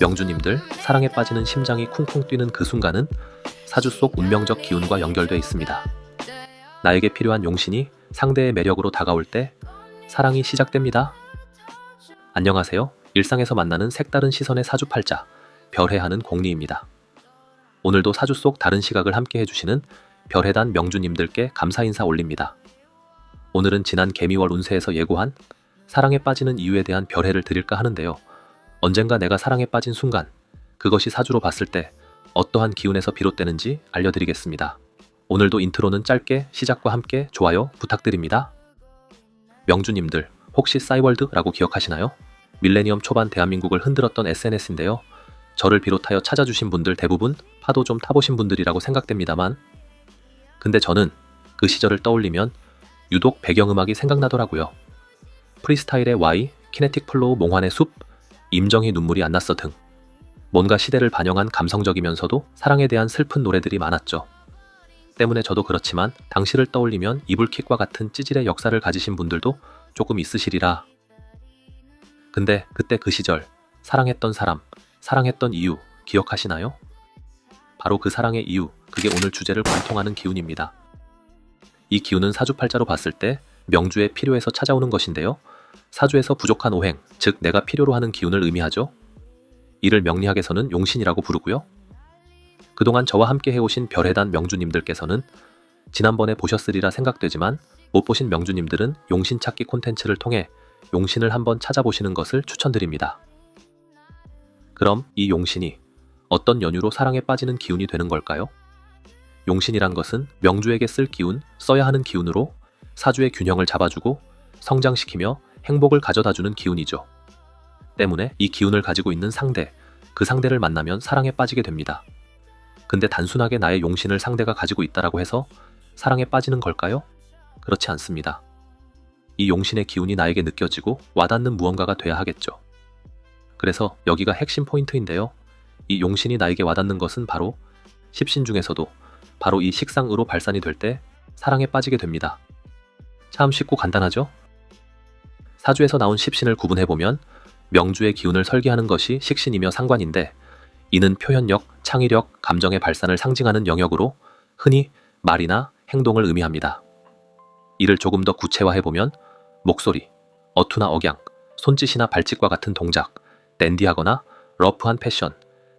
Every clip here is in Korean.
명주님들, 사랑에 빠지는 심장이 쿵쿵 뛰는 그 순간은 사주 속 운명적 기운과 연결돼 있습니다. 나에게 필요한 용신이 상대의 매력으로 다가올 때 사랑이 시작됩니다. 안녕하세요. 일상에서 만나는 색다른 시선의 사주팔자, 별해하는 공리입니다. 오늘도 사주 속 다른 시각을 함께 해주시는 별해단 명주님들께 감사 인사 올립니다. 오늘은 지난 개미월 운세에서 예고한 사랑에 빠지는 이유에 대한 별해를 드릴까 하는데요. 언젠가 내가 사랑에 빠진 순간, 그것이 사주로 봤을 때 어떠한 기운에서 비롯되는지 알려드리겠습니다. 오늘도 인트로는 짧게 시작과 함께 좋아요 부탁드립니다. 명주님들, 혹시 싸이월드라고 기억하시나요? 밀레니엄 초반 대한민국을 흔들었던 SNS인데요. 저를 비롯하여 찾아주신 분들 대부분 파도 좀 타보신 분들이라고 생각됩니다만, 근데 저는 그 시절을 떠올리면 유독 배경음악이 생각나더라고요. 프리스타일의 Y, 키네틱 플로우 몽환의 숲, 임정희 눈물이 안 났어 등 뭔가 시대를 반영한 감성적이면서도 사랑에 대한 슬픈 노래들이 많았죠. 때문에 저도 그렇지만 당시를 떠올리면 이불킥과 같은 찌질의 역사를 가지신 분들도 조금 있으시리라. 근데 그때 그 시절 사랑했던 사람, 사랑했던 이유 기억하시나요? 바로 그 사랑의 이유, 그게 오늘 주제를 관통하는 기운입니다. 이 기운은 사주팔자로 봤을 때 명주에 필요해서 찾아오는 것인데요. 사주에서 부족한 오행, 즉 내가 필요로 하는 기운을 의미하죠. 이를 명리학에서는 용신이라고 부르고요. 그동안 저와 함께 해오신 별해단 명주님들께서는 지난번에 보셨으리라 생각되지만 못 보신 명주님들은 용신 찾기 콘텐츠를 통해 용신을 한번 찾아보시는 것을 추천드립니다. 그럼 이 용신이 어떤 연유로 사랑에 빠지는 기운이 되는 걸까요? 용신이란 것은 명주에게 쓸 기운, 써야 하는 기운으로 사주의 균형을 잡아주고 성장시키며 행복을 가져다주는 기운이죠. 때문에 이 기운을 가지고 있는 상대, 그 상대를 만나면 사랑에 빠지게 됩니다. 근데 단순하게 나의 용신을 상대가 가지고 있다라고 해서 사랑에 빠지는 걸까요? 그렇지 않습니다. 이 용신의 기운이 나에게 느껴지고 와닿는 무언가가 돼야 하겠죠. 그래서 여기가 핵심 포인트인데요. 이 용신이 나에게 와닿는 것은 바로 십신 중에서도 바로 이 식상으로 발산이 될 때 사랑에 빠지게 됩니다. 참 쉽고 간단하죠? 사주에서 나온 십신을 구분해보면 명주의 기운을 설계하는 것이 식신이며 상관인데, 이는 표현력, 창의력, 감정의 발산을 상징하는 영역으로 흔히 말이나 행동을 의미합니다. 이를 조금 더 구체화해보면 목소리, 어투나 억양, 손짓이나 발짓과 같은 동작, 댄디하거나 러프한 패션,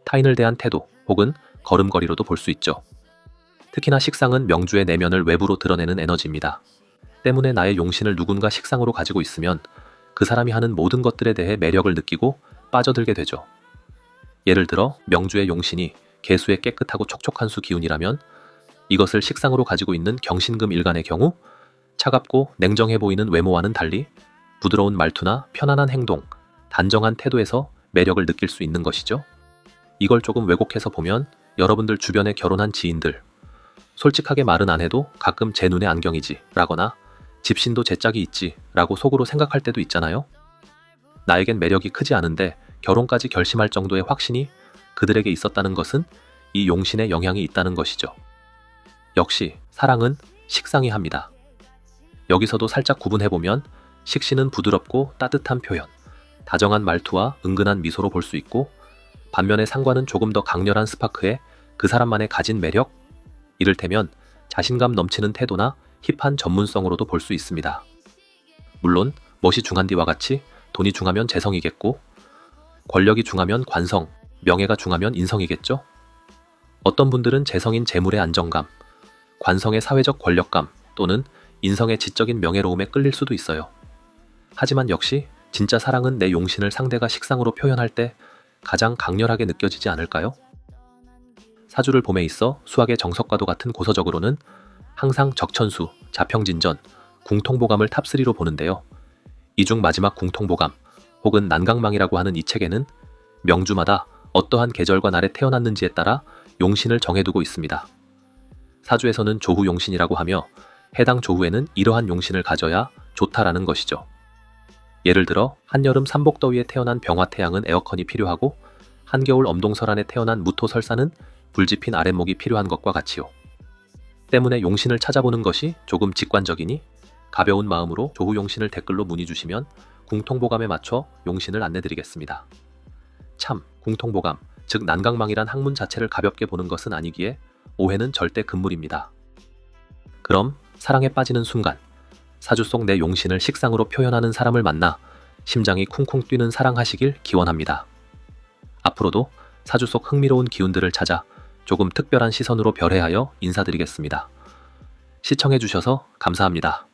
타인을 대한 태도 혹은 걸음걸이로도 볼 수 있죠. 특히나 식상은 명주의 내면을 외부로 드러내는 에너지입니다. 때문에 나의 용신을 누군가 식상으로 가지고 있으면 그 사람이 하는 모든 것들에 대해 매력을 느끼고 빠져들게 되죠. 예를 들어 명주의 용신이 개수의 깨끗하고 촉촉한 수 기운이라면 이것을 식상으로 가지고 있는 경신금 일간의 경우 차갑고 냉정해 보이는 외모와는 달리 부드러운 말투나 편안한 행동, 단정한 태도에서 매력을 느낄 수 있는 것이죠. 이걸 조금 왜곡해서 보면 여러분들 주변에 결혼한 지인들, 솔직하게 말은 안 해도 가끔 제 눈에 안경이지 라거나 집신도 제 짝이 있지 라고 속으로 생각할 때도 있잖아요. 나에겐 매력이 크지 않은데 결혼까지 결심할 정도의 확신이 그들에게 있었다는 것은 이 용신의 영향이 있다는 것이죠. 역시 사랑은 식상이 합니다. 여기서도 살짝 구분해보면 식신은 부드럽고 따뜻한 표현, 다정한 말투와 은근한 미소로 볼 수 있고, 반면에 상관은 조금 더 강렬한 스파크에 그 사람만의 가진 매력, 이를테면 자신감 넘치는 태도나 힙한 전문성으로도 볼 수 있습니다. 물론 멋이 중한 뒤와 같이 돈이 중하면 재성이겠고, 권력이 중하면 관성, 명예가 중하면 인성이겠죠? 어떤 분들은 재성인 재물의 안정감, 관성의 사회적 권력감 또는 인성의 지적인 명예로움에 끌릴 수도 있어요. 하지만 역시 진짜 사랑은 내 용신을 상대가 식상으로 표현할 때 가장 강렬하게 느껴지지 않을까요? 사주를 봄에 있어 수학의 정석과도 같은 고서적으로는 항상 적천수, 자평진전, 궁통보감을 탑3로 보는데요. 이 중 마지막 궁통보감 혹은 난강망이라고 하는 이 책에는 명주마다 어떠한 계절과 날에 태어났는지에 따라 용신을 정해두고 있습니다. 사주에서는 조후용신이라고 하며 해당 조후에는 이러한 용신을 가져야 좋다라는 것이죠. 예를 들어 한여름 삼복더위에 태어난 병화태양은 에어컨이 필요하고, 한겨울 엄동설안에 태어난 무토설사는 불지핀 아랫목이 필요한 것과 같이요. 때문에 용신을 찾아보는 것이 조금 직관적이니 가벼운 마음으로 조후용신을 댓글로 문의 주시면 궁통보감에 맞춰 용신을 안내드리겠습니다. 참, 궁통보감, 즉 난강망이란 학문 자체를 가볍게 보는 것은 아니기에 오해는 절대 금물입니다. 그럼 사랑에 빠지는 순간, 사주 속 내 용신을 식상으로 표현하는 사람을 만나 심장이 쿵쿵 뛰는 사랑하시길 기원합니다. 앞으로도 사주 속 흥미로운 기운들을 찾아 조금 특별한 시선으로 별해하여 인사드리겠습니다. 시청해주셔서 감사합니다.